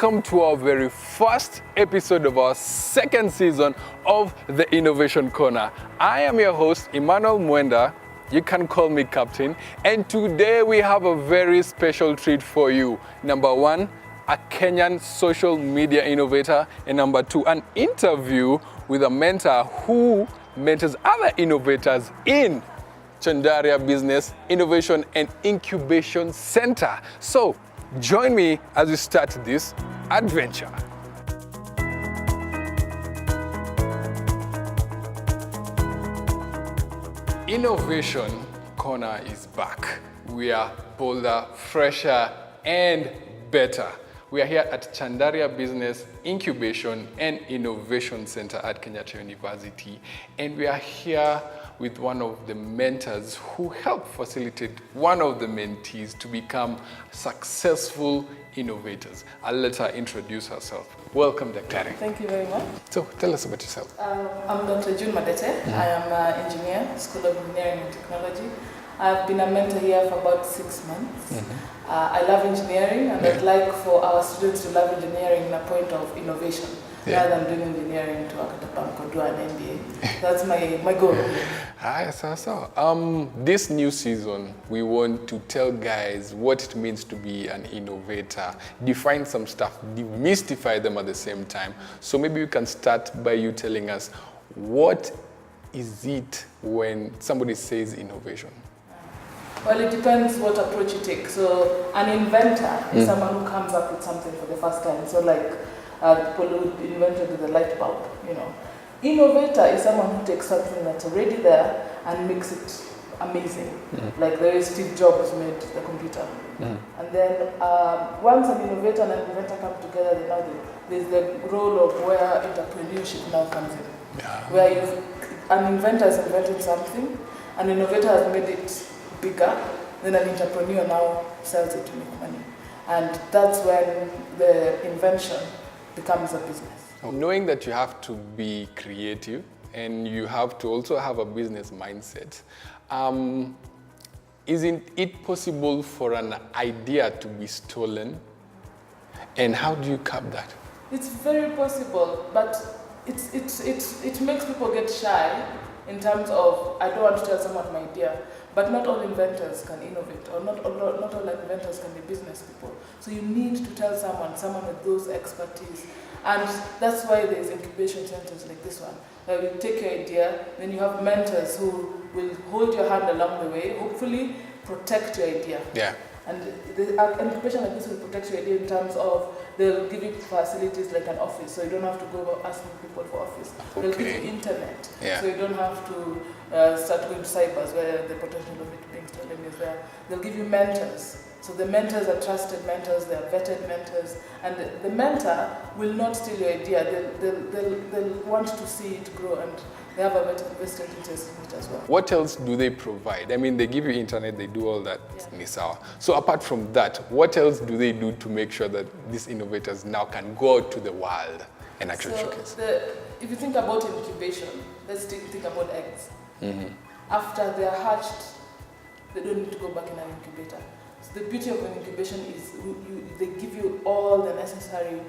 welcome to our very first episode of our second season of the Innovation Corner. I am your host, Emmanuel Mwenda. You can call me Captain. And today we have a very special treat for you. Number one, a Kenyan social media innovator. And number two, an interview with a mentor who mentors other innovators in Chandaria Business Innovation and Incubation Center. So join me as we start this adventure. Innovation Corner is back. We are bolder, fresher, and better. We are here at Chandaria Business Incubation and Innovation Center at Kenyatta University, and we are here with one of the mentors who helped facilitate one of the mentees to become successful innovators. I'll let her introduce herself. Welcome, Dr. Thank you very much. So tell us about yourself. I'm Dr. June Madete. I am an engineer, School of Engineering and Technology. I've been a mentor here for about 6 months. I love engineering, and I'd like for our students to love engineering in a point of innovation, rather than doing engineering to work at a bank or do an MBA. That's my goal. This new season, we want to tell guys what it means to be an innovator, define some stuff, demystify them at the same time. So maybe you can start by you telling us, what is it when somebody says innovation? Well, it depends what approach you take. So an inventor is someone who comes up with something for the first time. So like people who invented the light bulb, you know. Innovator is someone who takes something that's already there and makes it amazing. Like the way Steve Jobs made the computer. And then once an innovator and an inventor come together, there's the role of where entrepreneurship now comes in. Where an inventor has invented something, an innovator has made it bigger, then an entrepreneur now sells it to make money. And that's when the invention becomes a business. Knowing that you have to be creative and you have to also have a business mindset, isn't it possible for an idea to be stolen? And how do you curb that? It's very possible, but it makes people get shy in terms of, I don't want to tell someone my idea. But not all inventors can innovate, or not all inventors can be business people. So you need to tell someone with those expertise. And that's why there's incubation centers like this one, where you take your idea, then you have mentors who will hold your hand along the way, hopefully protect your idea. And the incubation like this will protect your idea in terms of they'll give you facilities like an office, so you don't have to go asking people for office. They'll give you internet, so you don't have to start going to cybers where the potential of it being stolen is there. They'll give you mentors. So the mentors are trusted mentors, they are vetted mentors, and the mentor will not steal your idea. They'll want to see it grow, and they have a vested interest in it as well. What else do they provide? I mean, they give you internet, they do all that. So apart from that, what else do they do to make sure that these innovators now can go out to the world and actually showcase? If you think about incubation, let's think about eggs. After they are hatched, they don't need to go back in an incubator. So the beauty of an incubation is they give you all the necessary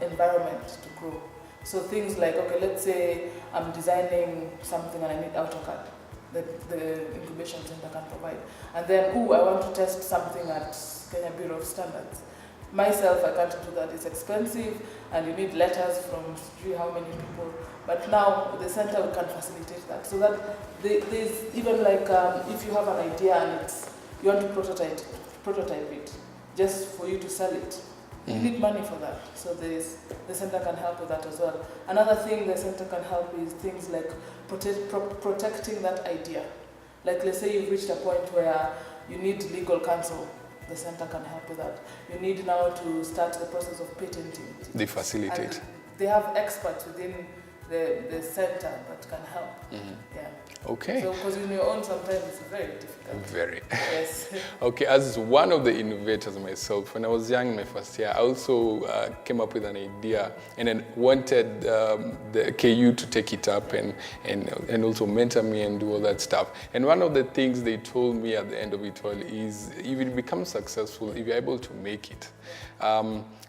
environment to grow. So things like, okay, let's say I'm designing something and I need AutoCAD that the incubation center can provide. And then, I want to test something at Kenya Bureau of Standards. Myself, I can't do that. It's expensive, and you need letters from how many people. But now the center can facilitate that. So that there's even like if you have an idea and you want to prototype it, just for you to sell it. You need money for that, so the center can help with that as well. Another thing the center can help is things like protecting that idea. Like let's say you've reached a point where you need legal counsel, the center can help with that. You need now to start the process of patenting. They facilitate. And they have experts within the center that can help. Yeah. Okay. So, because in your own, sometimes it's very difficult. Very. Yes. Okay, as one of the innovators myself, when I was young in my first year, I also came up with an idea and then wanted the KU to take it up and also mentor me and do all that stuff. And one of the things they told me at the end of it all is, if it becomes successful, if you're able to make it,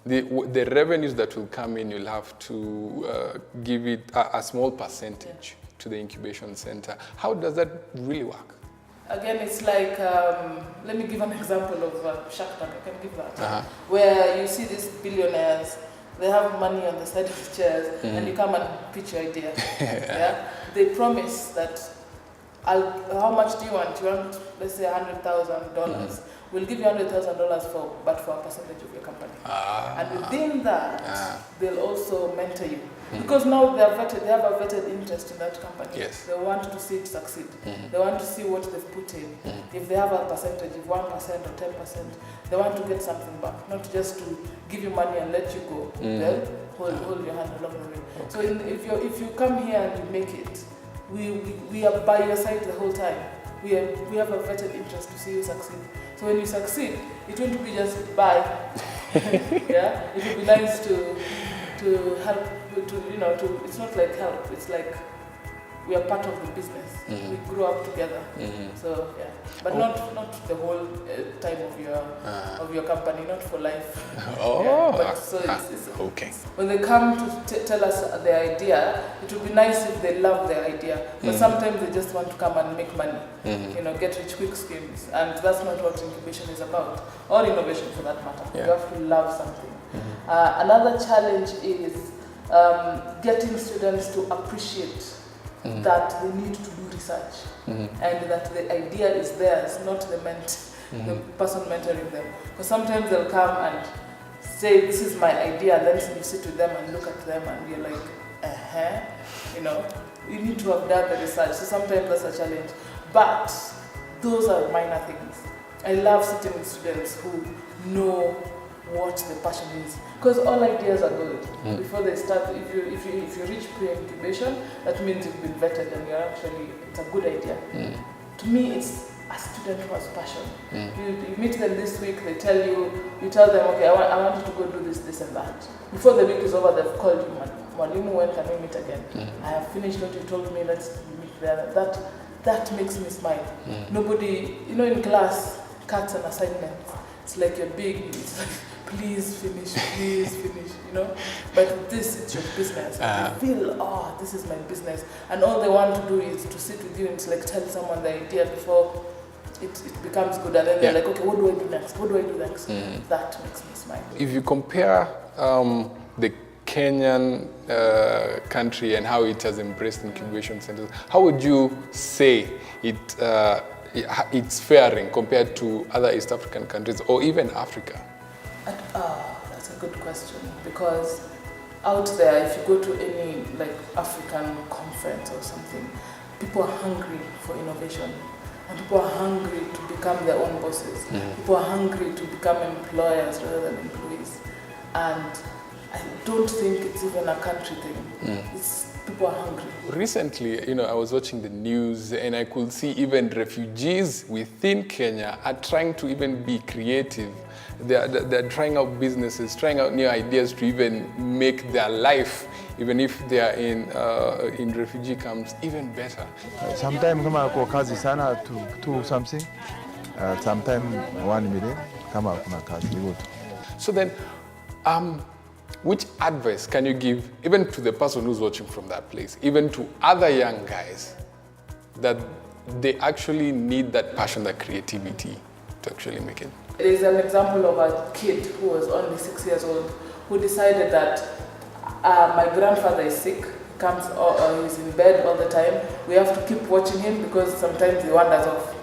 the revenues that will come in, you'll have to give it a small percentage to the incubation center. How does that really work? Again, it's like, let me give an example of Shark Tank, I can give that. Where you see these billionaires, they have money on the side of the chairs, and you come and pitch your idea. Yeah? They promise that, how much do you want? You want, let's say, $100,000. We'll give you $100,000 but for a percentage of your company. And within that, they'll also mentor you. Because now they have a vetted interest in that company. Yes. They want to see it succeed. They want to see what they've put in. If they have a percentage, if 1% or 10%, they want to get something back, not just to give you money and let you go. They'll hold your hand along the way. So if you come here and you make it, we are by your side the whole time. We have a vetted interest to see you succeed. So when you succeed, it won't be just buy. Yeah, it would be nice to help. It's not like help. It's like we are part of the business. We grew up together. So yeah, but not the whole time of your company, not for life. But so it's okay. When they come to tell us their idea, it would be nice if they love their idea. But sometimes they just want to come and make money. Get rich quick schemes, and that's not what incubation is about, or innovation for that matter. You have to love something. Another challenge is getting students to appreciate that they need to do research and that the idea is theirs, not the person mentoring them. Because sometimes they'll come and say, this is my idea, and then you sit with them and look at them and you're like, you need to have done the research. So sometimes that's a challenge. But those are minor things. I love sitting with students who know what the passion is, because all ideas are good. Before they start, if you reach pre-incubation, that means you've been vetted and it's a good idea. To me, it's a student who has passion. You meet them this week, you tell them, okay, I want you to go do this, this and that. Before the week is over, they've called you, Mwalimu, when can we meet again? I have finished what you told me, let's meet there. That makes me smile. Nobody, in class, cuts an assignment. It's like you're big, it's like, please finish, But this, it's your business. You feel, this is my business. And all they want to do is to sit with you and to tell someone the idea before it becomes good. And then they're like, okay, what do I do next? What do I do next? That makes me smile. If you compare the Kenyan country and how it has embraced incubation centers, how would you say it's faring compared to other East African countries or even Africa? That's a good question, because out there, if you go to any African conference or something, people are hungry for innovation, and people are hungry to become their own bosses. People are hungry to become employers rather than employees, and I don't think it's even a country thing. People are hungry. Recently, I was watching the news and I could see even refugees within Kenya are trying to even be creative. They're trying out businesses, trying out new ideas to even make their life, even if they are in refugee camps, even better. Sometimes kama kwa kazi sana to something, sometimes 1 million kama kuna kazi hivyo. So then, which advice can you give even to the person who's watching from that place, even to other young guys, that they actually need that passion, that creativity to actually make it? There's an example of a kid who was only 6 years old who decided that my grandfather is sick, he's in bed all the time. We have to keep watching him because sometimes he wanders off.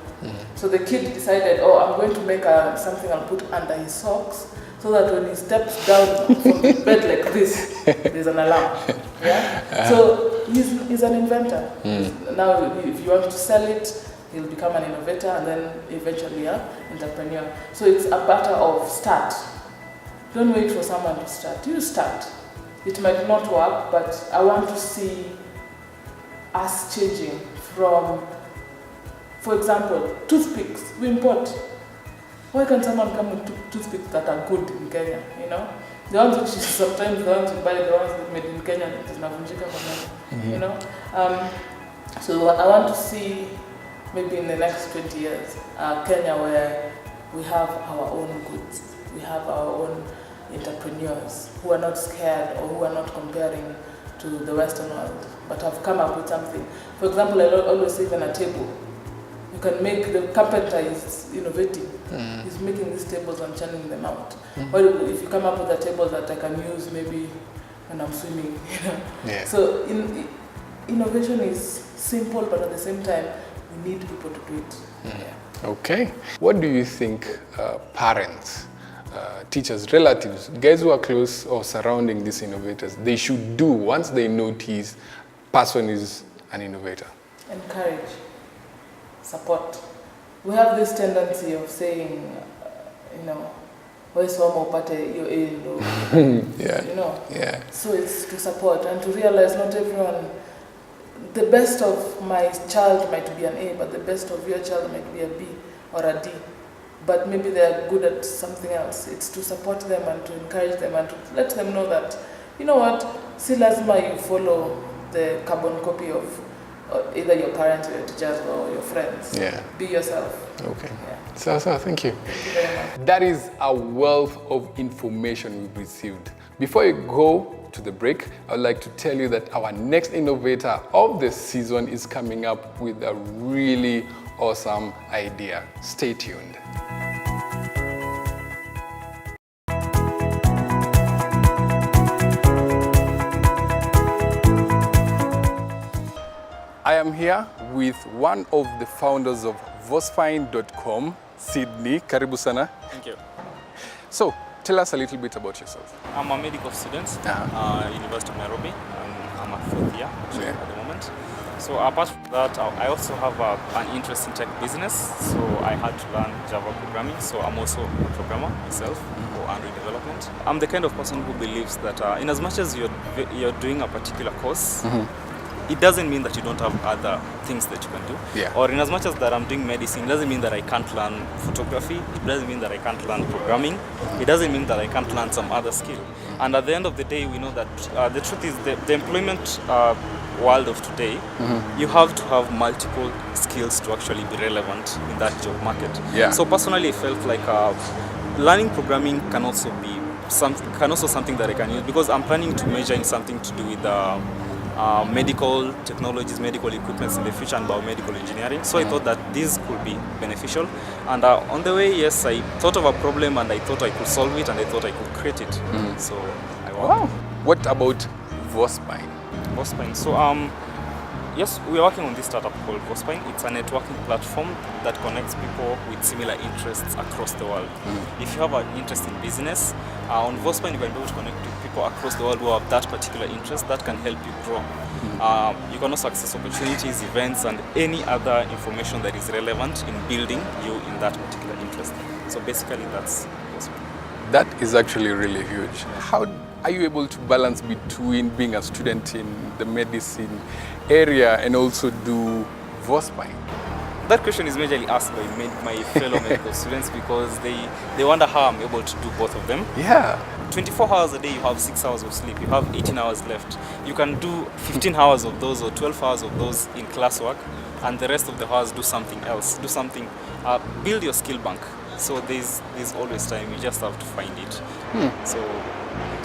So the kid decided, I'm going to make something I'll put under his socks, so that when he steps down from the bed like this, there's an alarm. Yeah? So he's an inventor. Now, if you want to sell it, he'll become an innovator and then eventually an entrepreneur. So it's a matter of start. Don't wait for someone to start. You start. it might not work, but I want to see us changing from, for example, toothpicks. We import. Why can't someone come with toothpicks that are good in Kenya, you know? The ones which sometimes the ones you buy, the ones that made in Kenya, you know? So I want to see maybe in the next 20 years, Kenya where we have our own goods, we have our own entrepreneurs who are not scared or who are not comparing to the Western world, but have come up with something. For example, I always say even a table. You can make, the carpenter is innovating. He's making these tables and churning them out. Or if you come up with a table that I can use maybe when I'm swimming, you know. Yeah. So innovation is simple, but at the same time, we need people to do it. Yeah. Okay. What do you think parents, teachers, relatives, guys who are close or surrounding these innovators, they should do once they notice person is an innovator? Encourage, support. We have this tendency of saying, you know, yeah. You know. Yeah. So it's to support and to realize not everyone, the best of my child might be an A, but the best of your child might be a B or a D. But maybe they are good at something else. It's to support them and to encourage them and to let them know that, you know what, si lazima you follow the carbon copy of either your parents or your teachers or your friends. Yeah. Be yourself. Okay. Yeah. So, thank you. Thank you very much. That is a wealth of information we've received. Before you go to the break, I would like to tell you that our next innovator of the season is coming up with a really awesome idea. Stay tuned. I am here with one of the founders of vosfine.com, Sydney. Karibu sana. Thank you. So, tell us a little bit about yourself. I'm a medical student, University of Nairobi, and I'm a fourth year actually at the moment. So apart from that, I also have an interest in tech business. So I had to learn Java programming. So I'm also a programmer myself for Android development. I'm the kind of person who believes that in as much as you're doing a particular course, it doesn't mean that you don't have other things that you can do. Yeah. Or in as much as that I'm doing medicine, it doesn't mean that I can't learn photography. It doesn't mean that I can't learn programming. It doesn't mean that I can't learn some other skill. And at the end of the day, we know that the truth is the employment world of today, you have to have multiple skills to actually be relevant in that job market. Yeah. So personally, I felt like learning programming can also be something that I can use, because I'm planning to major in something to do with medical technologies, medical equipments in the future, and biomedical engineering. So I thought that this could be beneficial. And on the way, yes, I thought of a problem and I thought I could solve it and I thought I could create it. So I worked. Wow. What about Vospine? Vospine. So yes, we are working on this startup called Vospine. It's a networking platform that connects people with similar interests across the world. If you have an interest in business, on Vospine you can be able to connect with people across the world who have that particular interest that can help you grow. You can also access opportunities, events, and any other information that is relevant in building you in that particular interest. So basically that's Vospine. That is actually really huge. How are you able to balance between being a student in the medicine area and also do Vospine? That question is majorly asked by my fellow medical students, because they wonder how I'm able to do both of them. Yeah. 24 hours a day, you have 6 hours of sleep, you have 18 hours left. You can do 15 hours of those or 12 hours of those in classwork, and the rest of the hours do something else. Do something, build your skill bank. So there's always time, you just have to find it. So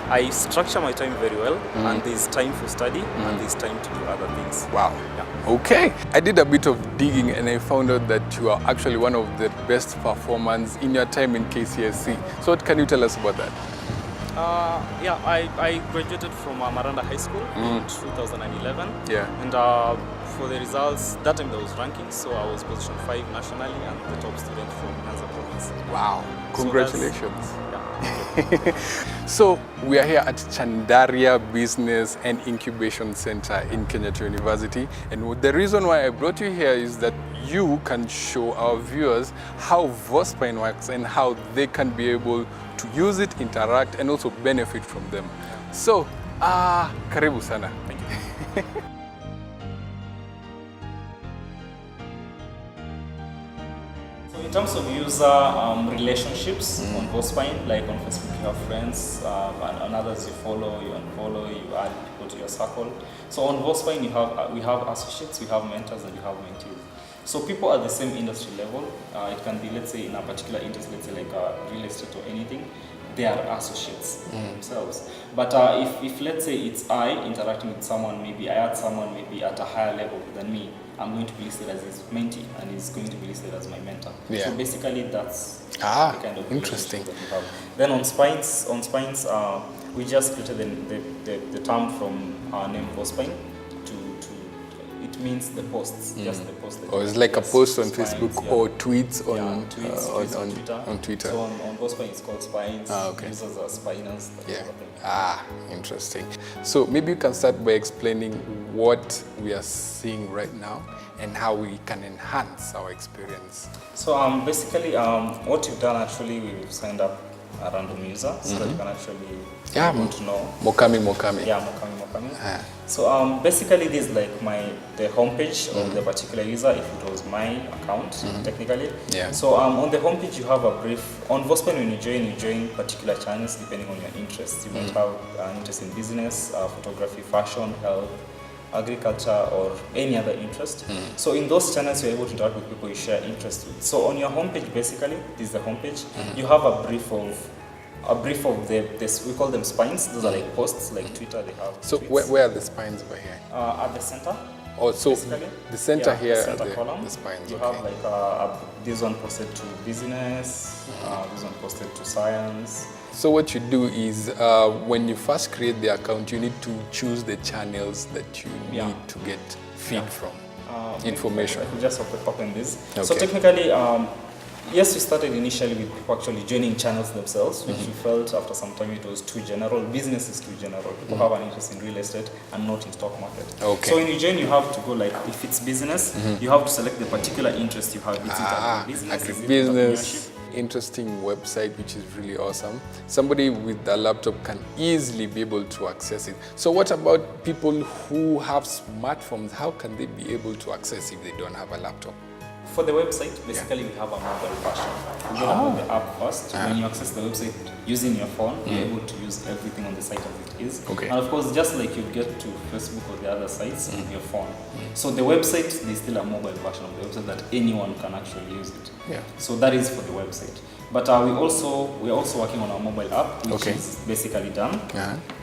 I structure my time very well, and there's time for study, and there's time to do other things. Wow. Yeah. Okay. I did a bit of digging and I found out that you are actually one of the best performers in your time in KCSC. So what can you tell us about that? Yeah, I graduated from Maranda High School in 2011. Yeah. And for the results, that time there was ranking, so I was position 5 nationally and the top student from Nyanza province. Wow. Congratulations. Yeah. So we are here at Chandaria Business and Incubation Center in Kenyatta University, and the reason why I brought you here is that you can show our viewers how Vospine works and how they can be able to use it, interact, and also benefit from them. So Karibu sana. Thank you. So in terms of user relationships on Vospine, like on Facebook you have friends, and others you follow, you unfollow, you add people to your circle. So on Vospine we have associates, we have mentors, and you have mentees. So people at the same industry level, it can be, let's say, in a particular industry, let's say like real estate or anything, they are associates themselves. But if let's say it's I interacting with someone, maybe I add someone maybe at a higher level than me, I'm going to be listed as his mentee, and he's going to be listed as my mentor. Yeah. So basically, that's the kind of interesting. that we have. Then on spines, we just created the term from our name Vospine to it means the posts, just the posts. Or it's like a post on Facebook yeah. or tweets on tweets on Twitter. On Twitter. So on Vospine it's called spines. Okay. Users are spiners. that Yeah. sort of thing. Interesting. So maybe you can start by explaining what we are seeing right now and how we can enhance our experience. So basically, what we've done actually, we've signed up a random user so that you can actually want to know. Mokami. Yeah, Mokami. So basically, this is like the homepage of the particular user if it was my account technically. Yeah. So on the homepage you have a brief. On Vospine when you join particular channels depending on your interests. You might have an interest in business, photography, fashion, health, agriculture, or any other interest. So in those channels you're able to interact with people you share interest with. So on your homepage, basically, this is the homepage. You have a brief of this, we call them spines. Those are like posts, like Twitter. They have. So tweets. where are the spines over here? At the center. Oh, so Basically. the center here the are center column. the spines. You Okay. have like this one posted to business, this one posted to science. So what you do is when you first create the account, you need to choose the channels that you need to get feed from. Information. I could just open this. Okay. So technically, yes, we started initially with people actually joining channels themselves, which we felt after some time it was too general. Business is too general. People have an interest in real estate and not in stock market. Okay. So when you join, you have to go like, if it's business, you have to select the particular interest you have. Is it agribusiness? Is it Agribusiness. entrepreneurship? Interesting website, which is really awesome. Somebody with a laptop can easily be able to access it. So what about people who have smartphones? How can they be able to access if they don't have a laptop? For the website, basically we have a mobile version. You download the app first. When you access the website using your phone, you're able to use everything on the site as it is. Okay. And of course, just like you get to Facebook or the other sites with your phone. So the website, there's still a mobile version of the website that anyone can actually use it. Yeah. So that is for the website. But we're also working on our mobile app, which is basically done.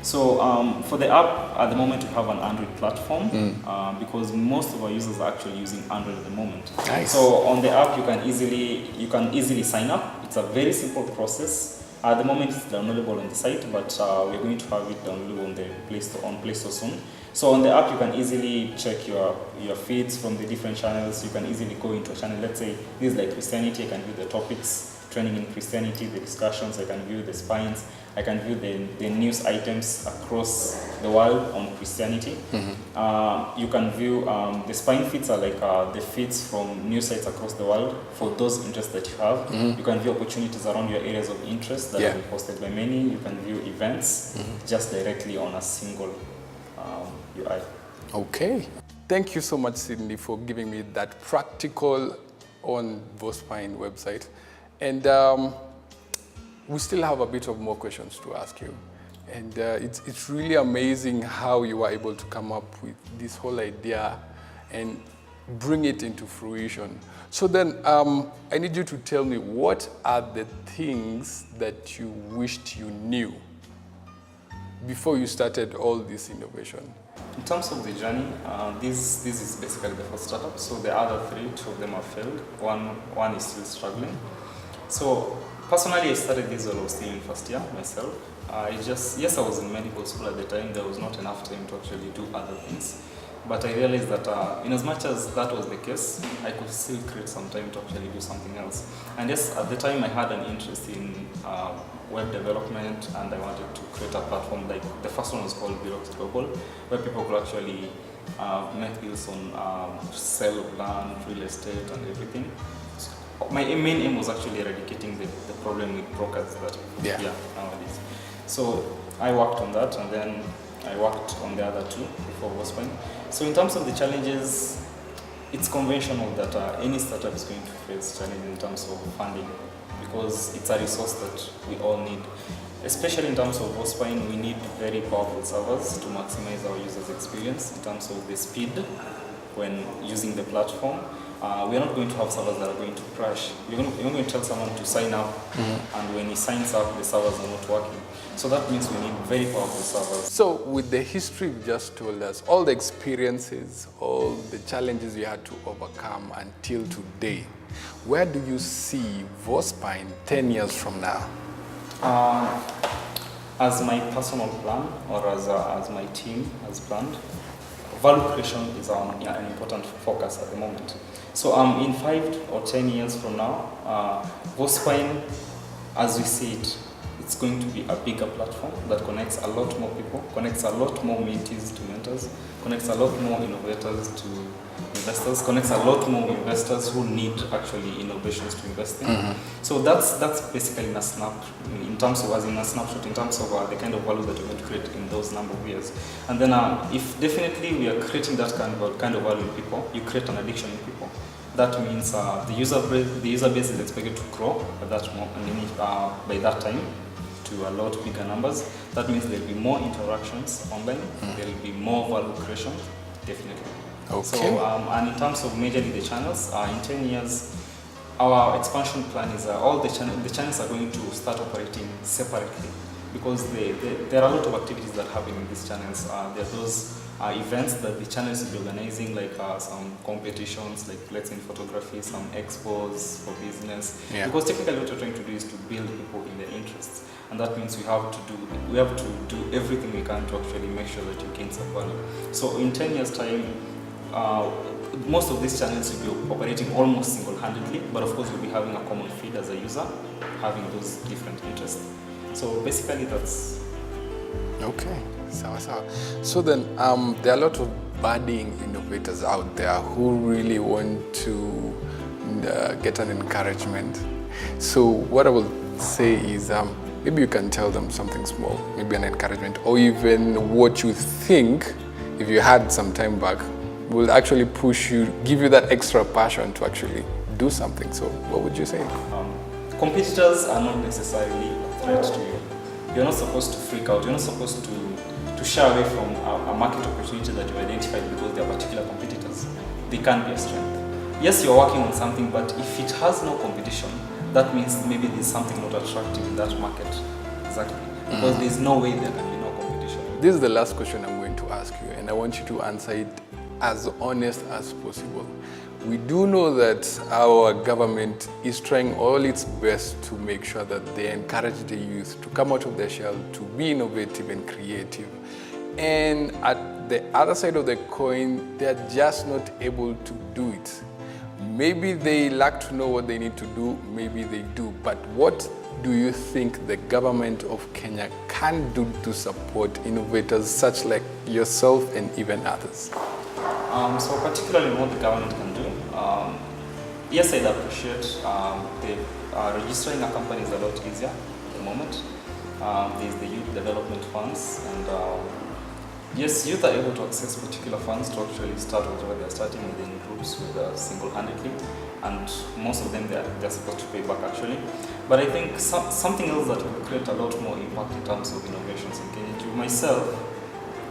So for the app, at the moment we have an Android platform because most of our users are actually using Android at the moment. Nice. So on the app, you can easily sign up. It's a very simple process. At the moment, it's downloadable on the site, but we're going to have it downloadable on the Play Store soon. So on the app, you can easily check your feeds from the different channels. You can easily go into a channel. Let's say this is like Christianity. I can view the topics trending in Christianity, the discussions. I can view the spines. I can view the news items across the world on Christianity. You can view the spine feeds are like the feeds from news sites across the world for those interests that you have. You can view opportunities around your areas of interest that have been posted by many. You can view events just directly on a single UI. Okay. Thank you so much, Sydney, for giving me that practical on Vospine website. And we still have a bit of more questions to ask you. And it's really amazing how you are able to come up with this whole idea and bring it into fruition. So then I need you to tell me, what are the things that you wished you knew before you started all this innovation? In terms of the journey, this is basically the first startup. So the other three, two of them have failed. One is still struggling. So personally, I started this while I was still in first year myself. I was in medical school at the time. There was not enough time to actually do other things. But I realized that in as much as that was the case, I could still create some time to actually do something else. And yes, at the time I had an interest in web development, and I wanted to create a platform. Like the first one was called Bilox Global, where people could actually make deals on sale of land, real estate, and everything. My main aim was actually eradicating the problem with brokers that nowadays. So I worked on that, and then I worked on the other two before Vospine. So in terms of the challenges, it's conventional that any startup is going to face challenges in terms of funding, because it's a resource that we all need. Especially in terms of Vospine, we need very powerful servers to maximize our users' experience in terms of the speed when using the platform. We are not going to have servers that are going to crash. You're going to tell someone to sign up, and when he signs up, the servers are not working. So that means we need very powerful servers. So with the history you just told us, all the experiences, all the challenges you had to overcome until today, where do you see Vospine 10 years from now? As my personal plan, or as my team has planned, value creation is an important focus at the moment. So in 5 or 10 years from now, Vospine, as we see it, it's going to be a bigger platform that connects a lot more people, connects a lot more mentees to mentors, connects a lot more innovators to investors, connects a lot more investors who need actually innovations to invest in. So that's basically in a snapshot, in terms of the kind of value that we're going to create in those number of years. And then if definitely we are creating that kind of value in people, you create an addiction in people. That means the user base is expected to grow at that by that time to a lot bigger numbers. That means there will be more interactions online, there will be more value creation, definitely. Okay. So, and in terms of majorly the channels, in 10 years, our expansion plan is all the channels are going to start operating separately, because there are a lot of activities that happen in these channels. There are those events that the channels will be organizing, like some competitions, like let's say in photography, some expos for business. Yeah. Because technically what we're trying to do is to build people in their interests. And that means we have to do everything we can to actually make sure that you gain some value. So in 10 years' time, most of these channels will be operating almost single-handedly, but of course we'll be having a common feed as a user, having those different interests. So basically that's... Okay, so then there are a lot of budding innovators out there who really want to get an encouragement. So what I will say is maybe you can tell them something small, maybe an encouragement, or even what you think, if you had some time back, will actually push you, give you that extra passion to actually do something. So what would you say? Competitors are not necessarily a threat to you. You're not supposed to freak out. You're not supposed to shy away from a market opportunity that you identified because they are particular competitors. They can be a strength. Yes, you're working on something, but if it has no competition, that means maybe there's something not attractive in that market. Exactly. Because there's no way there can be no competition. This is the last question I'm going to ask you, and I want you to answer it as honest as possible. We do know that our government is trying all its best to make sure that they encourage the youth to come out of their shell, to be innovative and creative. And at the other side of the coin, they're just not able to do it. Maybe they lack to know what they need to do, maybe they do. But what do you think the government of Kenya can do to support innovators such like yourself and even others? So particularly what the government can do, yes, I'd appreciate registering a company is a lot easier at the moment. There's the youth development funds, and yes, youth are able to access particular funds to actually start whatever they're starting within groups with single-handedly, and most of them they're supposed to pay back actually. But I think something else that will create a lot more impact in terms of innovations in Kenya. To myself,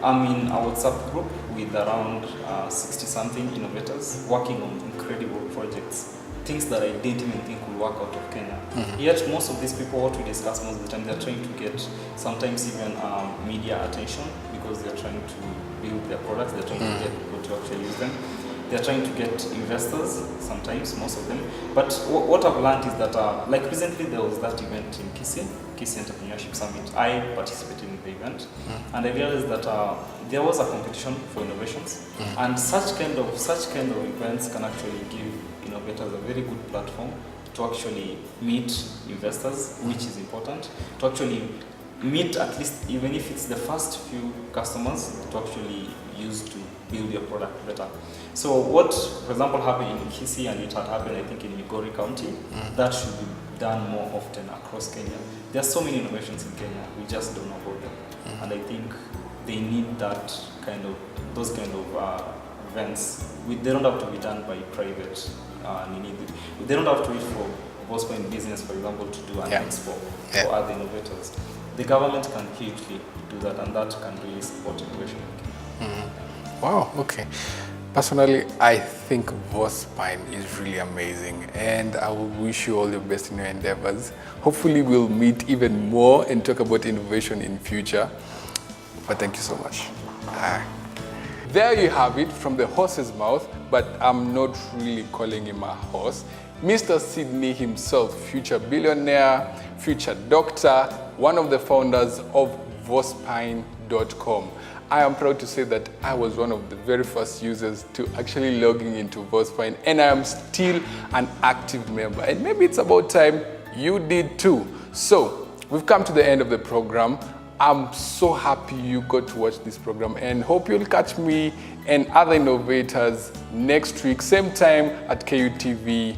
I'm in a WhatsApp group with around 60-something innovators working on incredible projects, things that I didn't even think would work out of Kenya. Yet most of these people, what we discuss most of the time, they're trying to get sometimes even media attention because they're trying to build their products, they're trying to get people to actually use them. They're trying to get investors, sometimes, most of them. But what I've learned is that, like recently there was that event in Kisii Entrepreneurship Summit. I participated in the event, and I realized that there was a competition for innovations, and such kind of events can actually give innovators a very good platform to actually meet investors, which is important, to actually meet at least, even if it's the first few customers, to actually use to build your product better. So what, for example, happened in Kisii, and it had happened, I think, in Migori County, that should be done more often across Kenya. There are so many innovations in Kenya, we just don't know about them. And I think they need those kind of events. They don't have to be done by private. They don't have to wait for Vospine Business, for example, to do an expo for other innovators. The government can hugely do that, and that can really support innovation. Wow, okay. Personally, I think Vospine is really amazing, and I will wish you all the best in your endeavors. Hopefully we'll meet even more and talk about innovation in future. But thank you so much. There you have it, from the horse's mouth, but I'm not really calling him a horse. Mr. Sydney himself, future billionaire, future doctor, one of the founders of Vospine.com. I am proud to say that I was one of the very first users to actually logging into Vospine, and I am still an active member. And maybe it's about time you did too. So we've come to the end of the program. I'm so happy you got to watch this program, and hope you'll catch me and other innovators next week, same time at KUTV.